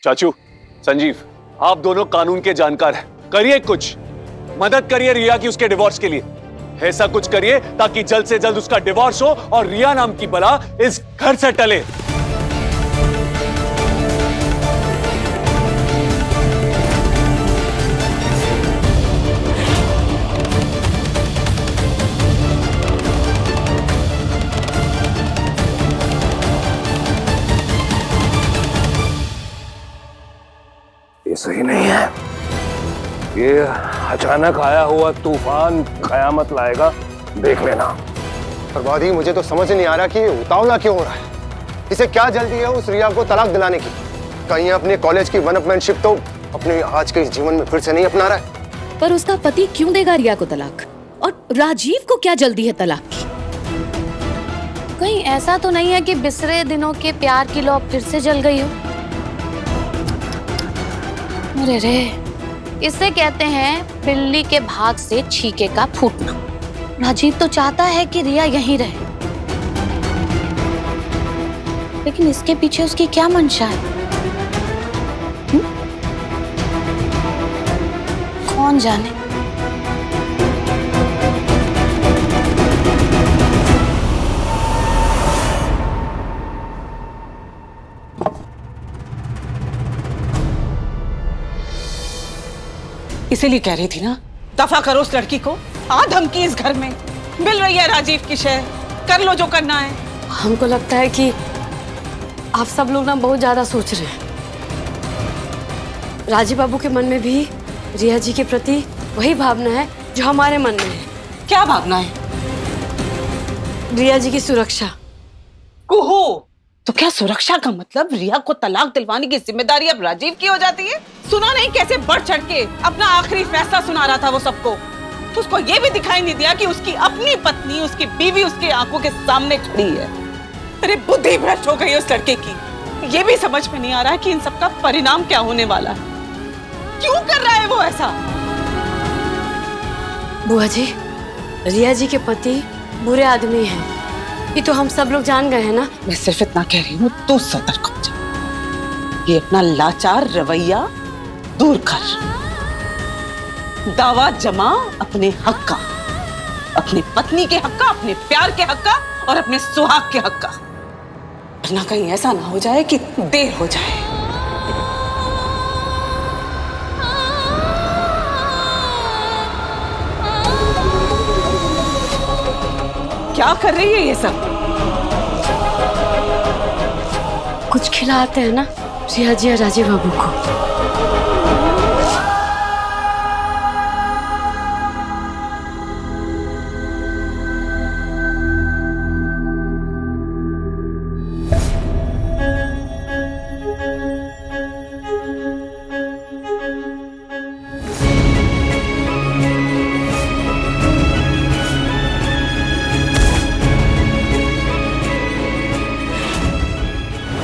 चाचू, संजीव, आप दोनों कानून के जानकार हैं, करिए कुछ, मदद करिए रिया की उसके डिवोर्स के लिए। ऐसा कुछ करिए ताकि जल्द से जल्द उसका डिवोर्स हो और रिया नाम की बला इस घर से टले। ये सही नहीं है। ये अचानक आया हुआ तूफान कयामत लाएगा, देख लेना। बर्बादी, मुझे तो समझ नहीं आ रहा कि ये उतावला क्यों हो रहा है। इसे क्या जल्दी है उस रिया को तलाक दिलाने की? कहीं अपने कॉलेज की वनअपमैनशिप तो अपने आज के इस जीवन में फिर से नहीं अपना रहा है। पर उसका पति क्यों देगा रिया को तलाक? और राजीव को क्या जल्दी है तलाक की? कहीं ऐसा तो नहीं है कि बिसरे दिनों के प्यार की लौ फिर से जल गई हो? अरे रे, इसे कहते हैं बिल्ली के भाग से छीके का फूटना। राजीव तो चाहता है कि रिया यहीं रहे, लेकिन इसके पीछे उसकी क्या मंशा है? कौन जाने। इसीलिए कह रही थी ना, दफा करो उस लड़की को। धमकी इस घर में मिल रही है राजीव की शय, कर लो जो करना है। हमको लगता है कि आप सब लोग ना बहुत ज्यादा सोच रहे हैं। राजीव बाबू के मन में भी रिया जी के प्रति वही भावना है जो हमारे मन में है। क्या भावना है? रिया जी की सुरक्षा। कुहू, तो क्या सुरक्षा का मतलब रिया को तलाक दिलवाने की जिम्मेदारी अब राजीव की हो जाती है? सुना नहीं कैसे बढ़ चढ़ के अपना आखिरी फैसला सुना रहा था वो सबको। उसको ये भी दिखाई नहीं दिया कि उसकी अपनी पत्नी, उसकी बीवी उसकी आंखों के सामने खड़ी है। अरे बुद्धि भ्रष्ट हो गई उस लड़के की। ये भी समझ में नहीं आ रहा है कि इन सब का परिणाम क्या होने वाला है। क्यों कर रहा है वो ऐसा? बुआ जी, रिया जी के पति बुरे आदमी हैं, ये तो हम सब लोग जान गए हैं ना। मैं सिर्फ इतना कह रही हूँ, तू सतर्क हो जा। ये अपना लाचार रवैया दूर कर। दावा जमा अपने हक का, अपनी पत्नी के हक का, अपने प्यार के हक का और अपने सुहाग के हक का। वरना कहीं ऐसा ना हो जाए कि देर हो जाए। क्या कर रही है ये सब? कुछ खिलाते हैं ना रिया जी और राजीव बाबू को।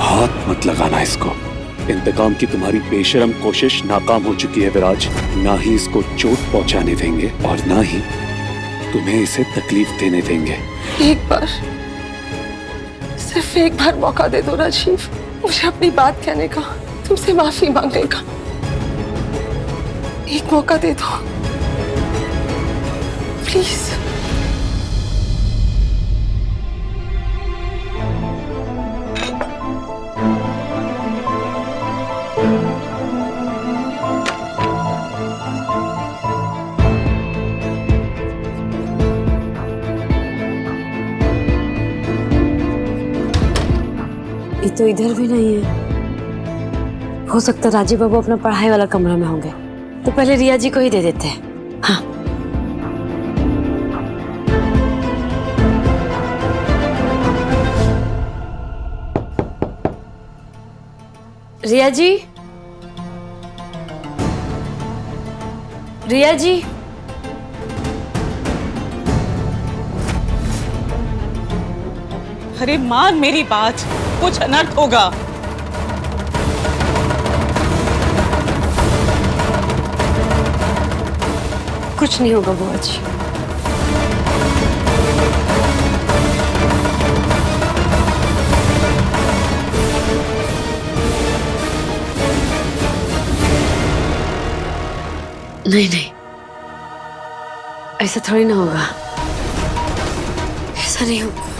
हाथ मत लगाना इसको। इंतकाम की तुम्हारी बेशरम कोशिश नाकाम हो चुकी है विराज। ना ही इसको चोट पहुंचाने देंगे और ना ही तुम्हें इसे तकलीफ देने देंगे। एक बार, सिर्फ एक बार मौका दे दो राजीव, मुझे अपनी बात कहने का, तुमसे माफी मांगने का। एक मौका दे दो प्लीज। ये तो इधर भी नहीं है। हो सकता है राजीव बाबू अपना पढ़ाई वाला कमरा में होंगे, तो पहले रिया जी को ही दे देते हैं। हाँ, रिया जी, रिया जी, अरे मान मेरी बात, कुछ अनर्थ होगा। कुछ नहीं होगा बुआ जी। नहीं नहीं, ऐसा थोड़ी ना होगा, ऐसा नहीं होगा।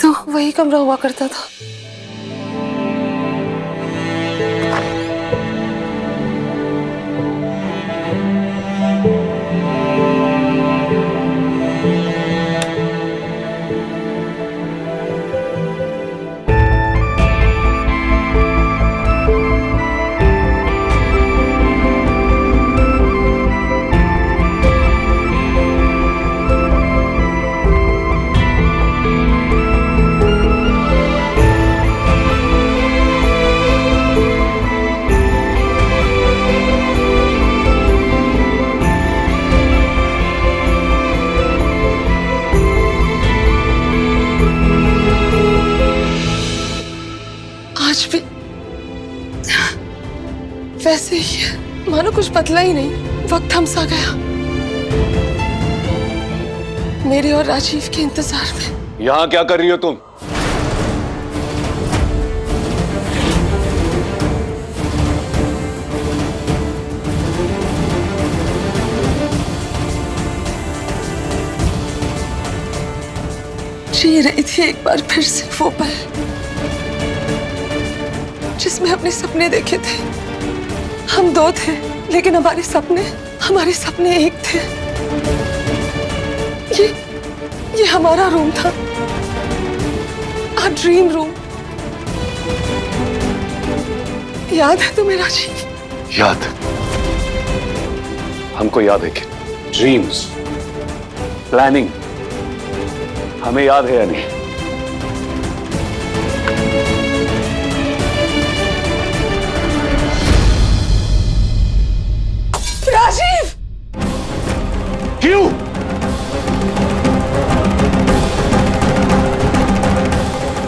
तो वही कमरा हुआ करता था। आज भी वैसे ही है, मानो कुछ बदला ही नहीं। वक्त थमसा गया मेरे और राजीव के इंतजार में। यहां क्या कर रही हो तुम? जी रही थी एक बार फिर से वो पल जिसमें अपने सपने देखे थे। हम दो थे लेकिन हमारे सपने एक थे। ये हमारा रूम था, our ड्रीम रूम। याद है तुम्हें राजीव? याद, हमको याद है कि ड्रीम्स, प्लानिंग हमें याद है या नहीं? राजीव! क्यों?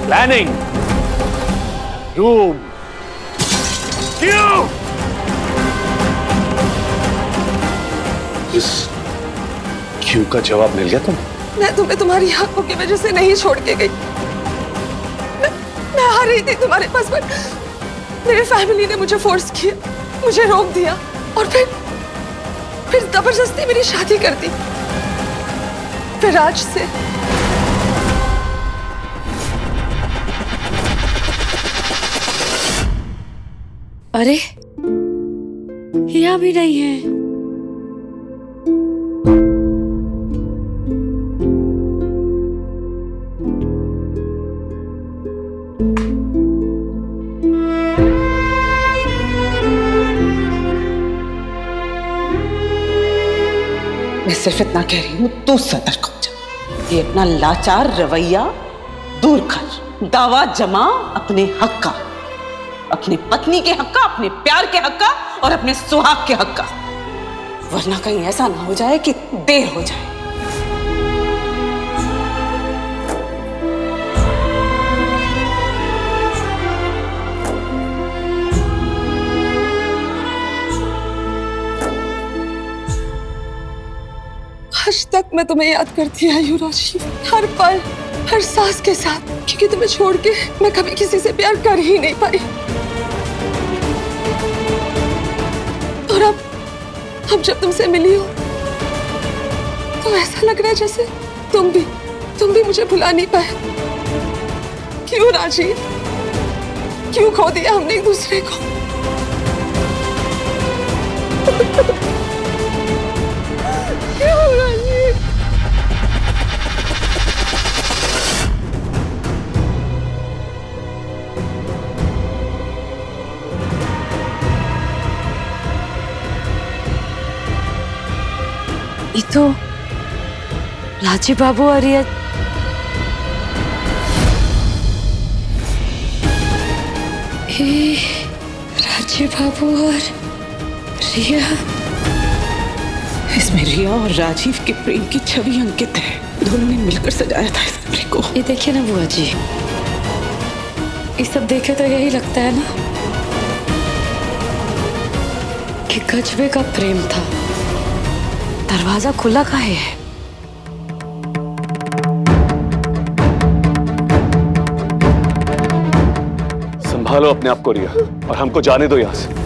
प्लानिंग, रूम, क्यों? इस क्यों का जवाब मिल गया तुम? मैं तुम्हें तुम्हारी आंखों की वजह से नहीं छोड़ के गई। मैं आ रही थी तुम्हारे पास, पर मेरे फैमिली ने मुझे फोर्स किया, मुझे रोक दिया और फिर जबरदस्ती मेरी शादी कर दी। फिर आज से अरे यहाँ भी नहीं है। मैं सिर्फ इतना कह रही हूँ, तू सतर्क हो जा। ये अपना लाचार रवैया दूर कर। दावा जमा अपने हक का, अपनी पत्नी के हक का, अपने प्यार के हक का और अपने सुहाग के हक का, वरना कहीं ऐसा ना हो जाए कि देर हो जाए। आज तक मैं तुम्हें याद करती आई हूँ राजीव, हर पल, हर सांस के साथ, क्योंकि तुम्हें छोड़ के मैं कभी किसी से प्यार कर ही नहीं पाई। और अब जब तुमसे मिली हो तो ऐसा लग रहा है जैसे तुम भी मुझे भुला नहीं पाए। क्यों राजीव? क्यों खो दिया हमने एक दूसरे को? क्यों राजीव? ये तो राजीव बाबू और रिया। राजीव बाबू और रिया। इसमें रिया और राजीव के प्रेम की छवि अंकित है। दोनों ने मिलकर सजाया था इस कमरे को। ये देखिए ना बुआ जी, ये सब देखे तो यही लगता है ना कि गजबे का प्रेम था, दरवाजा खुला काहे है? संभालो अपने आप को रिया, और हमको जाने दो यहां से।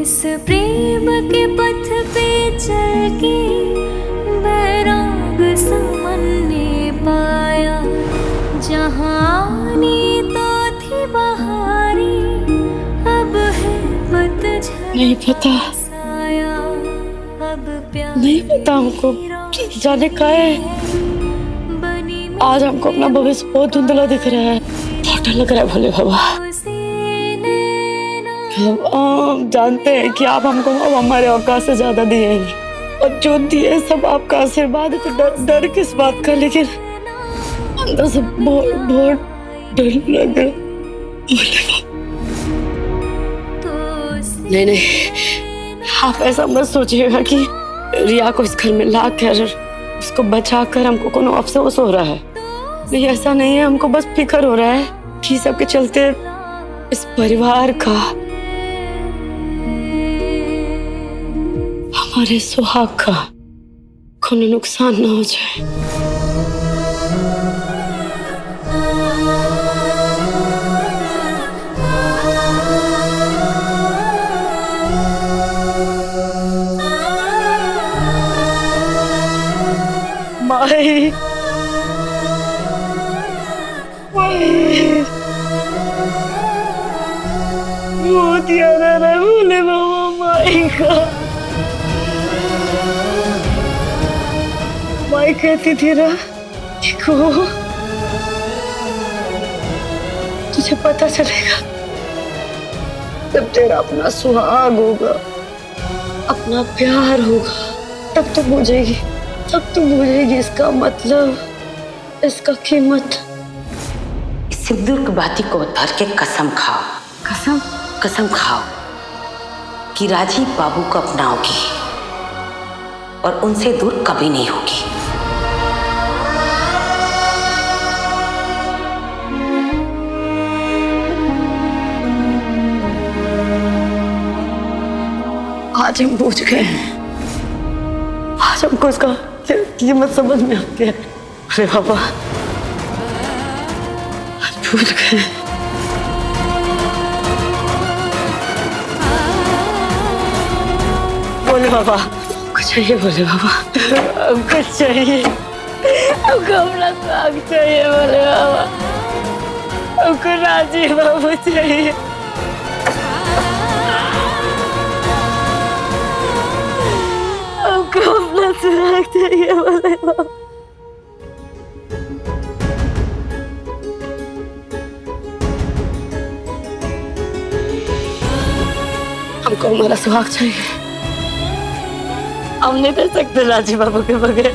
इस प्रेम के पथ पे चल के बैराग समन्ने पाया, जहाँ आनी तो थी बहारी, अब है पतझड़ नहीं पता, साया, अब प्यार नहीं पता हमको जाने का है। आज हमको अपना भविष्य बहुत धुंधला दिख रहा है, बहुत डर लग रहा है भोले बाबा। हम जानते हैं कि आप हमको अब हमारे औकात से ज्यादा दिए हैं, और जो दिए सब आपका आशीर्वाद है, तो डर किस बात का, लेकिन अंदर से बहुत डर लग रहा है। नहीं, आप ऐसा मत सोचिएगा कि रिया को इस घर में ला कर उसको बचा कर हमको कोनो अफसोस हो रहा है। नहीं, ऐसा नहीं है। हमको बस फिक्र हो रहा है कि सबके चलते इस परिवार का, हमारे सुहाग का कोनो नुकसान ना हो जाए। माई, मोतिया ना भूले बाबा माई का। माई कहती थी ना, देखो तुझे पता चलेगा जब तेरा अपना सुहाग होगा, अपना प्यार होगा, तब तो बुझेगी, इसका मतलब, इसका कीमत। सिंदूर की बाती को धर के कसम खाओ, कसम खाओ कि राजीव बाबू को अपनाओगी और उनसे दूर कभी नहीं होगी। आज हम पूछ गए हैं, आज हमको इसका कीमत समझ में आती है। अरे बाबा, आज पूछ गए। बोले बाबा, कुछ चाहिए? बोले बाबा, कुछ चाहिए? हमको अपना साग चाहिए। बोले बाबा, हमको राजीव बाबू चाहिए। हमको अपना सुहाग चाहिए। बोले बाबा, हमको हमारा सुहाग चाहिए। हम नहीं रह सकते राजीव बाबू के बगैर,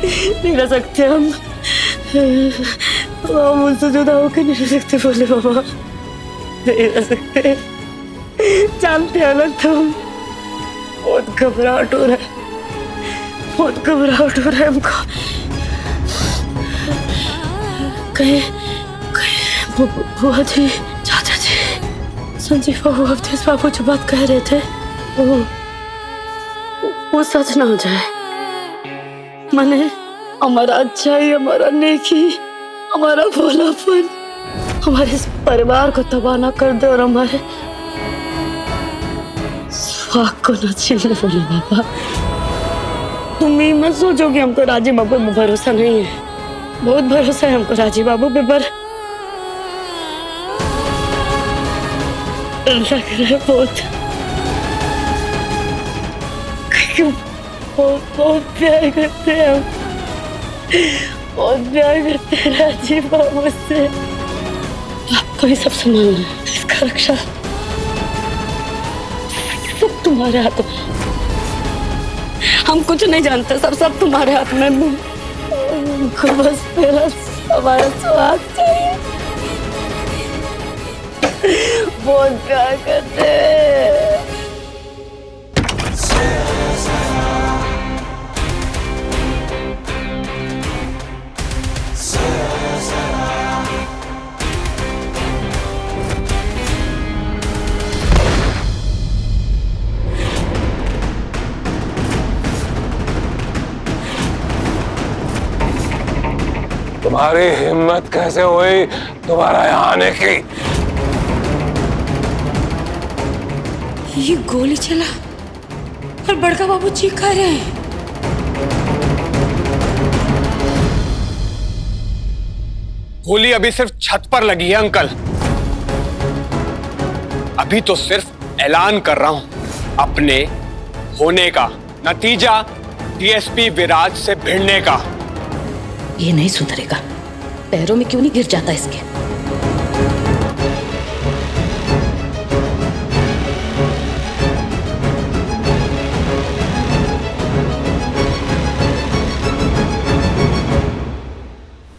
नहीं रह सकते हम उनसे जुदा होकर नहीं रह सकते। बोले बाबा, नहीं रह सकते। जानते हैं ना तुम, बहुत घबराहट हो रहा है, बहुत घबराहट हो रहा है हमको। कहीं बुआ जी, चाचा जी, संजीव बाबू, अवधेश बाबू जो बात कह रहे थे वो सच ना हो जाए। मैंने हमारा अच्छाई, हमारा नेकी, हमारा भोलापन हमारे इस परिवार को तबाह ना कर दे और हमारे सुहाग को न छीनने बोले बाबा। तुम भी मत सोचो कि हमको राजीव बाबू पे भरोसा नहीं है, बहुत भरोसा है हमको राजीव बाबू पे, पर लग रहा है बहुत बहुत प्यार करते हैं हम, बहुत प्यार करते हैं राजीव बाबू से। आपको ही सब संभालना है, इसका रक्षा सब तुम्हारे हाथ में। हम कुछ नहीं जानते, सब तुम्हारे हाथ में। हमको बस मेरा हमारा स्वाद चाहिए। बहुत प्यार करते हैं। तुम्हारी हिम्मत कैसे हुई तुम्हारा यहाँ आने की? ये गोली चला और बड़का बाबू चीखा रहे हैं। गोली अभी सिर्फ छत पर लगी है अंकल। अभी तो सिर्फ ऐलान कर रहा हूं अपने होने का, नतीजा डीएसपी विराज से भिड़ने का। ये नहीं सुधरेगा, पैरों में क्यों नहीं गिर जाता इसके।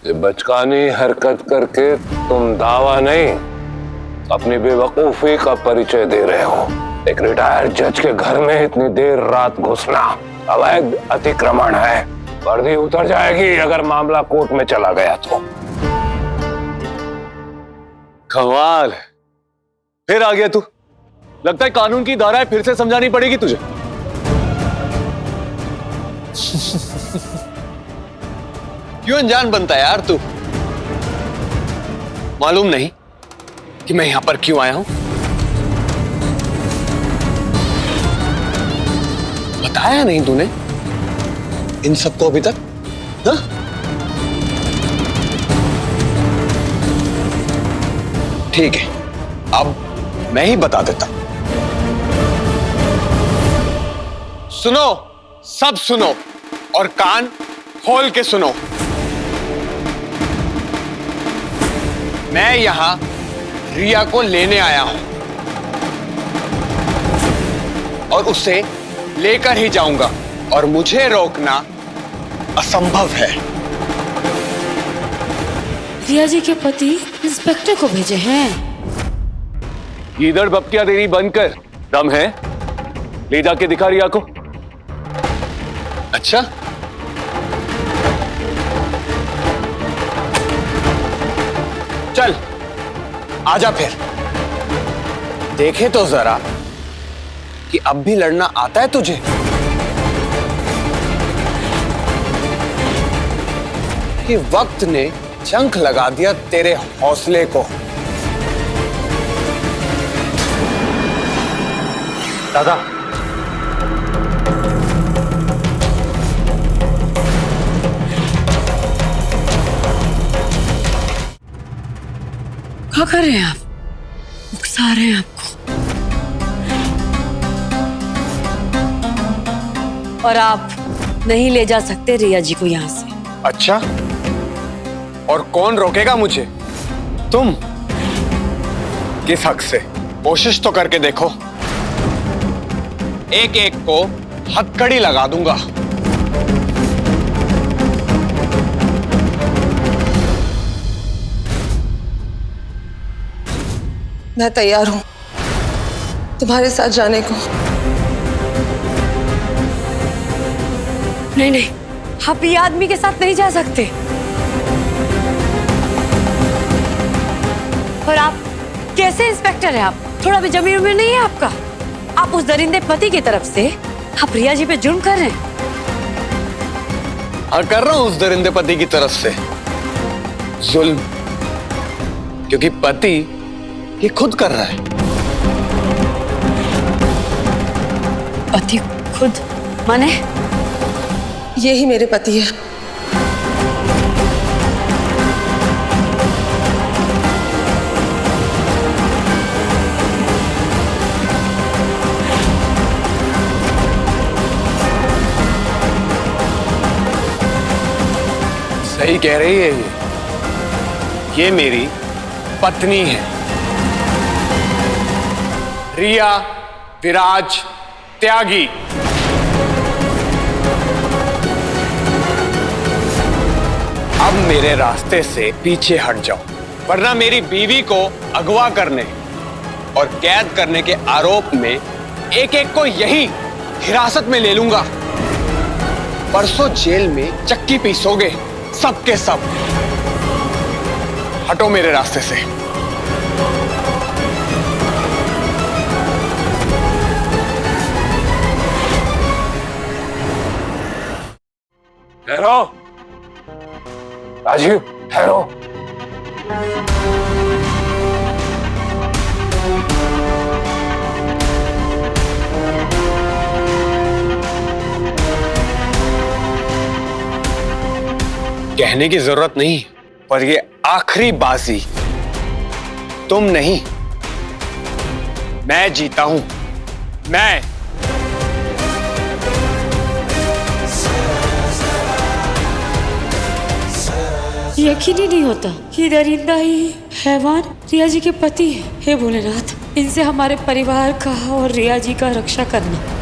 ये बचकानी हरकत करके तुम दावा नहीं, अपनी बेवकूफी का परिचय दे रहे हो। एक रिटायर्ड जज के घर में इतनी देर रात घुसना अवैध अतिक्रमण है। वर्दी उतर जाएगी अगर मामला कोर्ट में चला गया तो। कमाल, फिर आ गया तू। लगता है कानून की धाराएं फिर से समझानी पड़ेगी तुझे। क्यों अनजान बनता है यार तू? मालूम नहीं कि मैं यहां पर क्यों आया हूं? बताया नहीं तूने इन सबको अभी तक? हाँ? ठीक है, अब मैं ही बता देता हूं। सुनो, सब सुनो और कान खोल के सुनो। मैं यहां रिया को लेने आया हूं और उसे लेकर ही जाऊंगा, और मुझे रोकना असंभव है। रिया जी के पति इंस्पेक्टर को भेजे हैं। इधर बप्तिया देनी बंद कर। दम है, ले जाके दिखा रिया को। अच्छा, चल आजा फिर। देखे तो जरा कि अब भी लड़ना आता है तुझे। कि वक्त ने जंग लगा दिया तेरे हौसले को। दादा, क्या कर रहे हैं आप? उकसा रहे हैं आपको। और आप नहीं ले जा सकते रिया जी को यहाँ से। अच्छा, और कौन रोकेगा मुझे? तुम? किस हक से? कोशिश तो करके देखो, एक एक को हथकड़ी लगा दूंगा। मैं तैयार हूं तुम्हारे साथ जाने को। नहीं नहीं, आप ये आदमी के साथ नहीं जा सकते। और आप कैसे इंस्पेक्टर हैं? आप थोड़ा भी जमीन में नहीं है आपका। आप उस दरिंदे पति की तरफ से आप रिया जी पे जुर्म कर रहे हैं। सहा कर रहा हूं उस दरिंदे पति की तरफ से जुल्म, क्योंकि पति ये खुद कर रहा है। पति खुद माने? ये ही मेरे पति है। सही कह रही है ये मेरी पत्नी है, रिया विराज त्यागी। अब मेरे रास्ते से पीछे हट जाओ, वरना मेरी बीवी को अगवा करने और कैद करने के आरोप में एक एक को यही हिरासत में ले लूंगा। परसों जेल में चक्की पीसोगे सब के सब। हटो मेरे रास्ते से। ठहरो राजीव, ठहरो। कहने की जरूरत नहीं, पर ये आखिरी बाजी तुम नहीं, मैं जीता हूं। मैं। यकीन ही नहीं होता कि दरिंदा ही हैवान रिया जी के पति है। हे भोलेनाथ, इनसे हमारे परिवार का और रिया जी का रक्षा करना।